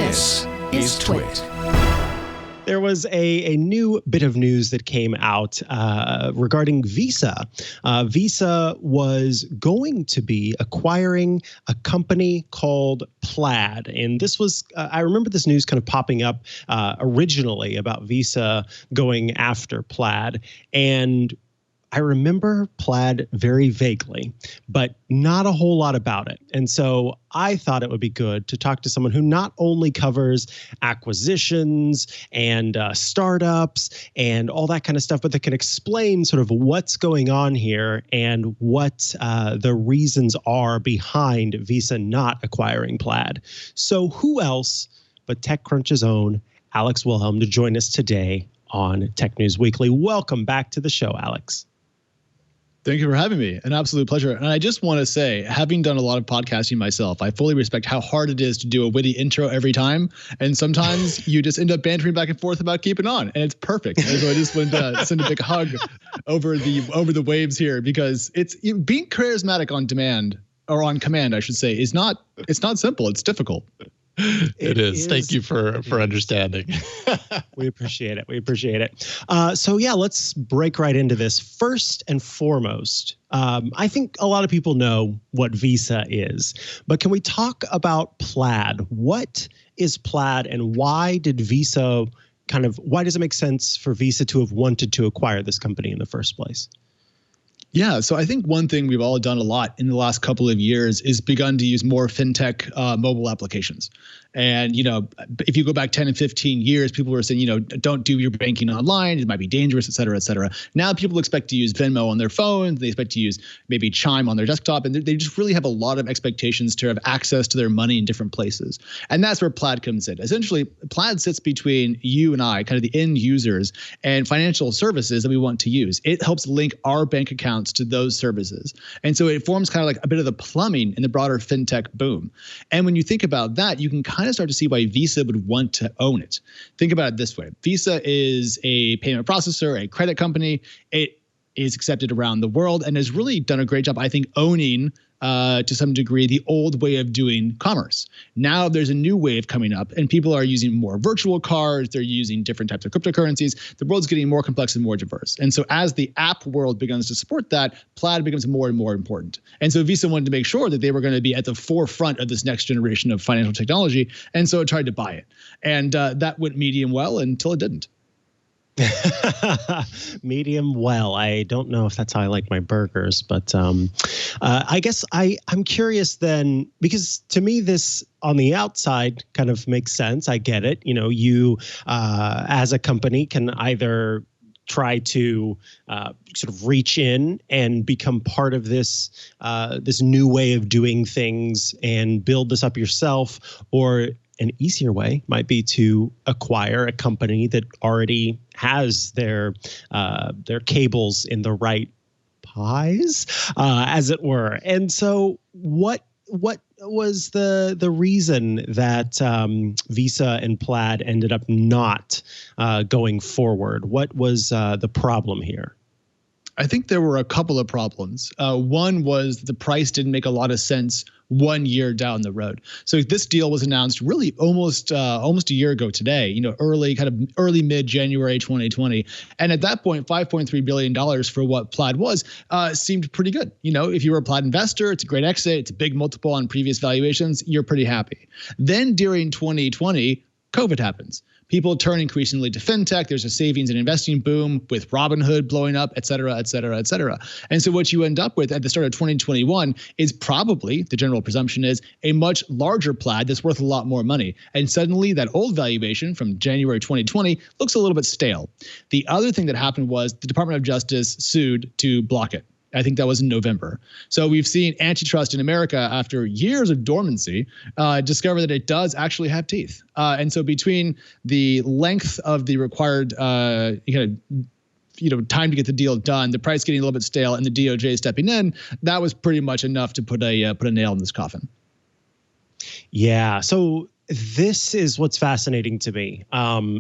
This is TWiT. There was a new bit of news that came out regarding Visa. Visa was going to be acquiring a company called Plaid. And this was, I remember this news kind of popping up originally about Visa going after Plaid. And I remember Plaid very vaguely, but not a whole lot about it. And so I thought it would be good to talk to someone who not only covers acquisitions and startups and all that kind of stuff, but that can explain sort of what's going on here and what the reasons are behind Visa not acquiring Plaid. So who else but TechCrunch's own Alex Wilhelm to join us today on Tech News Weekly. Welcome back to the show, Alex. Thank you for having me. An absolute pleasure. And I just want to say, having done a lot of podcasting myself, I fully respect how hard it is to do a witty intro every time. And sometimes you just end up bantering back and forth about keeping on, and it's perfect. And so I just wanted to send a big hug over the waves here, because it's being charismatic on demand, or on command, I should say, it's not simple. It's difficult. It is. Thank you for understanding. We appreciate it. We appreciate it. So yeah, let's break right into this. First and foremost, I think a lot of people know what Visa is, but can we talk about Plaid? What is Plaid, and why did Visa why does it make sense for Visa to have wanted to acquire this company in the first place? Yeah, so I think one thing we've all done a lot in the last couple of years is begun to use more fintech mobile applications. And, if you go back 10 and 15 years, people were saying, don't do your banking online. It might be dangerous, et cetera, et cetera. Now people expect to use Venmo on their phones. They expect to use maybe Chime on their desktop. And they just really have a lot of expectations to have access to their money in different places. And that's where Plaid comes in. Essentially, Plaid sits between you and I, kind of the end users, and financial services that we want to use. It helps link our bank accounts to those services. And so it forms kind of like a bit of the plumbing in the broader fintech boom. And when you think about that, you can kind of start to see why Visa would want to own it. Think about it this way. Visa is a payment processor, a credit company. It is accepted around the world and has really done a great job, I think, owning to some degree the old way of doing commerce. Now there's a new wave coming up, and people are using more virtual cards. They're using different types of cryptocurrencies. The world's getting more complex and more diverse. And so as the app world begins to support that, Plaid becomes more and more important. And so Visa wanted to make sure that they were going to be at the forefront of this next generation of financial technology. And so it tried to buy it. And that went medium well until it didn't. Medium well. I don't know if that's how I like my burgers, but I guess I'm curious then, because to me this on the outside kind of makes sense. I get it. You as a company can either try to sort of reach in and become part of this this new way of doing things and build this up yourself, or an easier way might be to acquire a company that already has their cables in the right pies, as it were. And so what was the reason that Visa and Plaid ended up not going forward? What was the problem here? I think there were a couple of problems. One was the price didn't make a lot of sense 1 year down the road. So this deal was announced really almost a year ago today, early mid-January 2020. And at that point, $5.3 billion for what Plaid was seemed pretty good. If you were a Plaid investor, it's a great exit. It's a big multiple on previous valuations. You're pretty happy. Then during 2020, COVID happens. People turn increasingly to fintech. There's a savings and investing boom with Robinhood blowing up, et cetera, et cetera, et cetera. And so what you end up with at the start of 2021 is probably, the general presumption is, a much larger Plaid that's worth a lot more money. And suddenly that old valuation from January 2020 looks a little bit stale. The other thing that happened was the Department of Justice sued to block it. I think that was in November. So we've seen antitrust in America, after years of dormancy, discover that it does actually have teeth. And so between the length of the required time to get the deal done, the price getting a little bit stale, and the DOJ stepping in, that was pretty much enough to put a nail in this coffin. Yeah. So this is what's fascinating to me,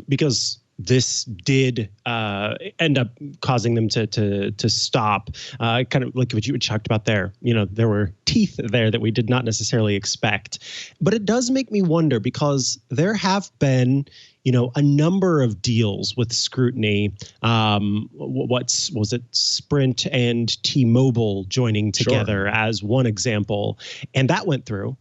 because this did end up causing them to stop, kind of like what you talked about there. There were teeth there that we did not necessarily expect. But it does make me wonder, because there have been, a number of deals with scrutiny. Was it Sprint and T-Mobile joining together as one example, and that went through.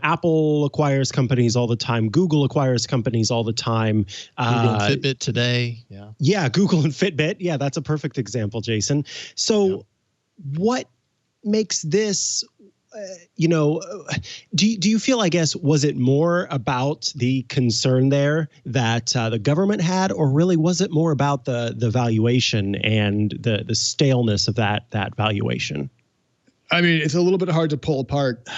Apple acquires companies all the time. Google acquires companies all the time. Google and Fitbit today. Yeah, Google and Fitbit. Yeah, that's a perfect example, Jason. So what makes this, do you feel, I guess, was it more about the concern there that the government had, or really was it more about the valuation and the staleness of that valuation? I mean, it's a little bit hard to pull apart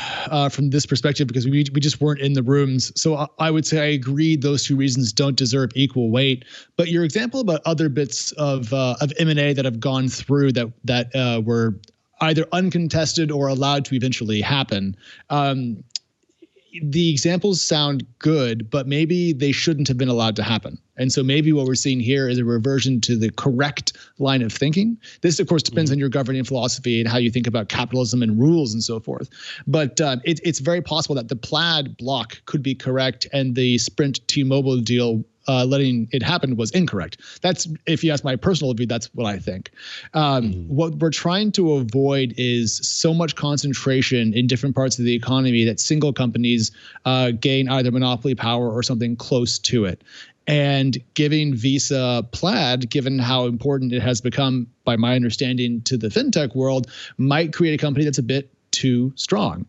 from this perspective because we just weren't in the rooms. So I would say I agree those two reasons don't deserve equal weight. But your example about other bits of M&A that have gone through that were either uncontested or allowed to eventually happen. The examples sound good, but maybe they shouldn't have been allowed to happen. And so maybe what we're seeing here is a reversion to the correct line of thinking. This, of course, depends on your governing philosophy and how you think about capitalism and rules and so forth. But it's very possible that the Plaid block could be correct and the Sprint T-Mobile deal letting it happen was incorrect. That's, if you ask my personal view, that's what I think. What we're trying to avoid is so much concentration in different parts of the economy that single companies gain either monopoly power or something close to it. And giving Visa Plaid, given how important it has become, by my understanding, to the fintech world, might create a company that's a bit too strong.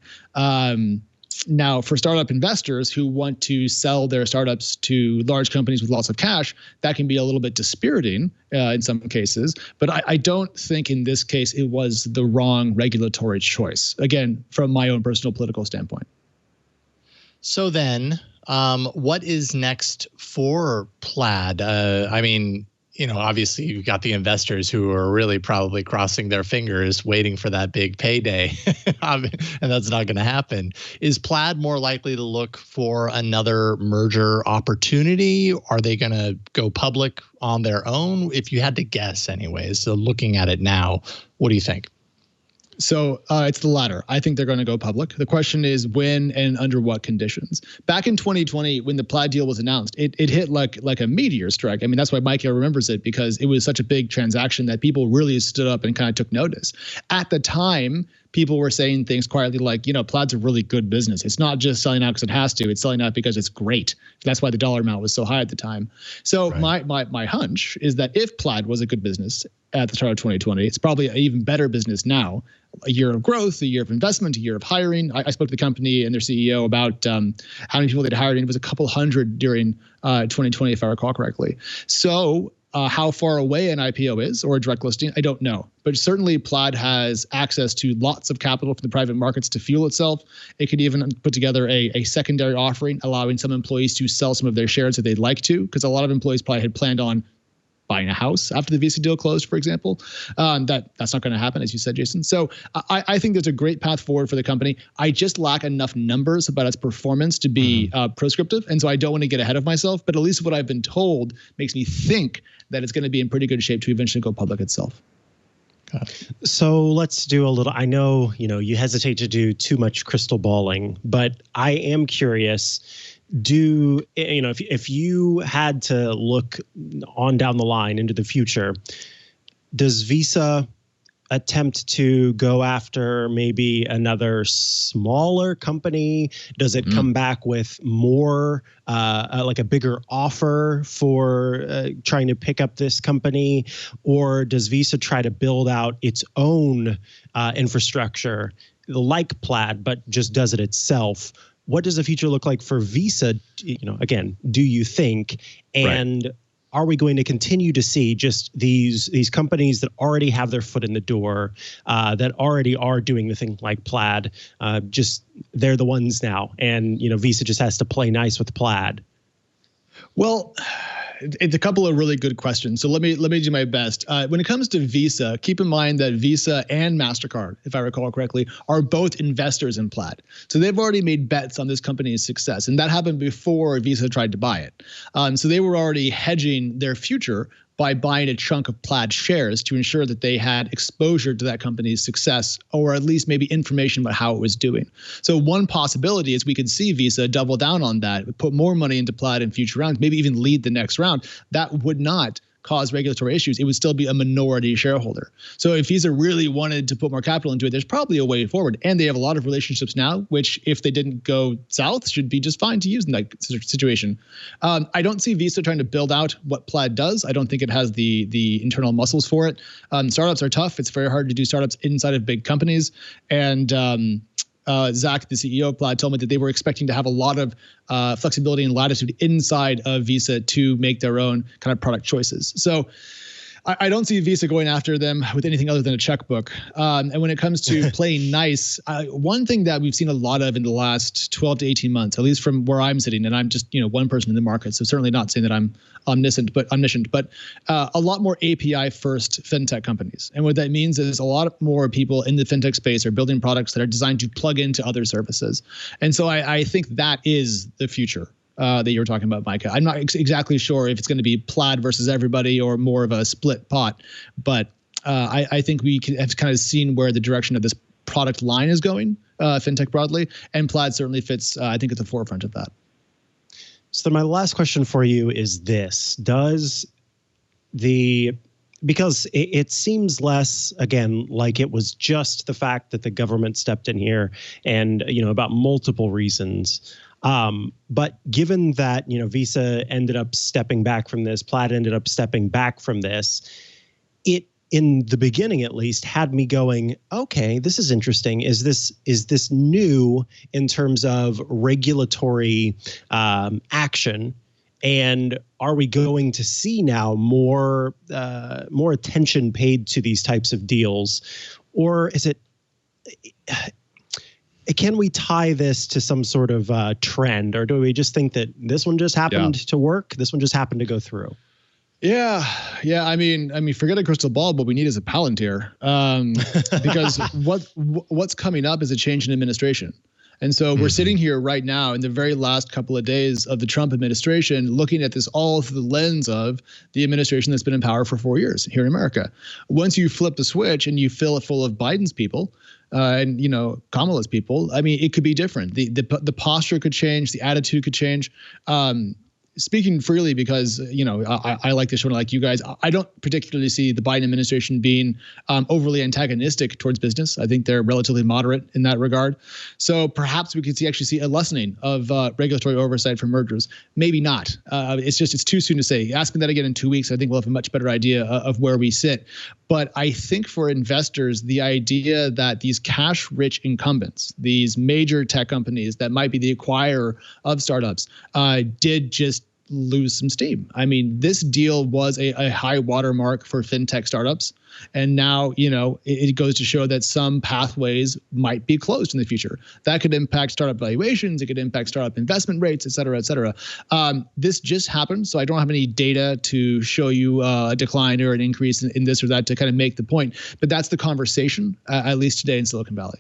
Now, for startup investors who want to sell their startups to large companies with lots of cash, that can be a little bit dispiriting in some cases. But I don't think in this case it was the wrong regulatory choice, again, from my own personal political standpoint. So then, what is next for Plaid? I mean, obviously you've got the investors who are really probably crossing their fingers waiting for that big payday, and that's not going to happen. Is Plaid more likely to look for another merger opportunity? Are they going to go public on their own? If you had to guess anyways, so looking at it now, what do you think? So it's the latter. I think they're going to go public. The question is when and under what conditions. Back in 2020, when the Plaid deal was announced, it hit like a meteor strike. I mean, that's why Mikah remembers it, because it was such a big transaction that people really stood up and kind of took notice. At the time, people were saying things quietly like, Plaid's a really good business. It's not just selling out because it has to. It's selling out because it's great. That's why the dollar amount was so high at the time. So right. my hunch is that if Plaid was a good business at the start of 2020, it's probably an even better business now. A year of growth, a year of investment, a year of hiring. I spoke to the company and their CEO about how many people they'd hired, and it was a couple hundred during 2020, if I recall correctly. So how far away an IPO is or a direct listing, I don't know. But certainly Plaid has access to lots of capital from the private markets to fuel itself. It could even put together a secondary offering, allowing some employees to sell some of their shares if they'd like to, because a lot of employees probably had planned on buying a house after the Visa deal closed, for example. That's not going to happen, as you said, Jason. So I think there's a great path forward for the company. I just lack enough numbers about its performance to be prescriptive. And so I don't want to get ahead of myself. But at least what I've been told makes me think that it's going to be in pretty good shape to eventually go public itself. So let's do a little, I know, you hesitate to do too much crystal balling, but I am curious. If you had to look on down the line into the future, does Visa attempt to go after maybe another smaller company? Does it come back with more, like a bigger offer for trying to pick up this company? Or does Visa try to build out its own infrastructure like Plaid, but just does it itself? What does the future look like for Visa? Again, do you think? And are we going to continue to see just these companies that already have their foot in the door, that already are doing the thing like Plaid? Just they're the ones now, and Visa just has to play nice with Plaid. Well, It's a couple of really good questions. So let me do my best. When it comes to Visa, keep in mind that Visa and MasterCard, if I recall correctly, are both investors in Plaid. So they've already made bets on this company's success, and that happened before Visa tried to buy it. So they were already hedging their future by buying a chunk of Plaid shares to ensure that they had exposure to that company's success, or at least maybe information about how it was doing. So one possibility is we could see Visa double down on that, put more money into Plaid in future rounds, maybe even lead the next round. That would not cause regulatory issues. It would still be a minority shareholder. So if Visa really wanted to put more capital into it, there's probably a way forward. And they have a lot of relationships now, which if they didn't go south, should be just fine to use in that situation. I don't see Visa trying to build out what Plaid does. I don't think it has the internal muscles for it. Startups are tough. It's very hard to do startups inside of big companies. And Zach, the CEO of Plaid, told me that they were expecting to have a lot of flexibility and latitude inside of Visa to make their own kind of product choices. So I don't see Visa going after them with anything other than a checkbook. And when it comes to playing nice, one thing that we've seen a lot of in the last 12 to 18 months, at least from where I'm sitting, and I'm just one person in the market, so certainly not saying that I'm omniscient, but a lot more API first fintech companies. And what that means is a lot more people in the fintech space are building products that are designed to plug into other services. And so I think that is the future that you were talking about, Mikah. I'm not exactly sure if it's going to be Plaid versus everybody or more of a split pot, but I think we have kind of seen where the direction of this product line is going, fintech broadly, and Plaid certainly fits, I think, at the forefront of that. So my last question for you is this: because it seems less, again, like it was just the fact that the government stepped in here and, about multiple reasons. But given that, Visa ended up stepping back from this, Plaid ended up stepping back from this, it, in the beginning at least, had me going, okay, this is interesting. Is this new in terms of regulatory action? And are we going to see now more attention paid to these types of deals, or is it? Can we tie this to some sort of trend, or do we just think that this one just happened to work? This one just happened to go through? Yeah. I mean, forget a crystal ball. What we need is a Palantir, because what's coming up is a change in administration. And so we're sitting here right now in the very last couple of days of the Trump administration, looking at this all through the lens of the administration that's been in power for 4 years here in America. Once you flip the switch and you fill it full of Biden's people, and Kamala's people, I mean, it could be different. The posture could change, the attitude could change. Speaking freely because, I like this one, like you guys, I don't particularly see the Biden administration being overly antagonistic towards business. I think they're relatively moderate in that regard. So perhaps we could actually see a lessening of regulatory oversight for mergers. Maybe not. It's too soon to say. Ask me that again in 2 weeks. I think we'll have a much better idea of where we sit. But I think for investors, the idea that these cash-rich incumbents, these major tech companies that might be the acquirer of startups, did just lose some steam. I mean, this deal was a high watermark for fintech startups. And now, it goes to show that some pathways might be closed in the future. That could impact startup valuations. It could impact startup investment rates, et cetera, et cetera. This just happened, so I don't have any data to show you a decline or an increase in this or that to kind of make the point. But that's the conversation, at least today in Silicon Valley.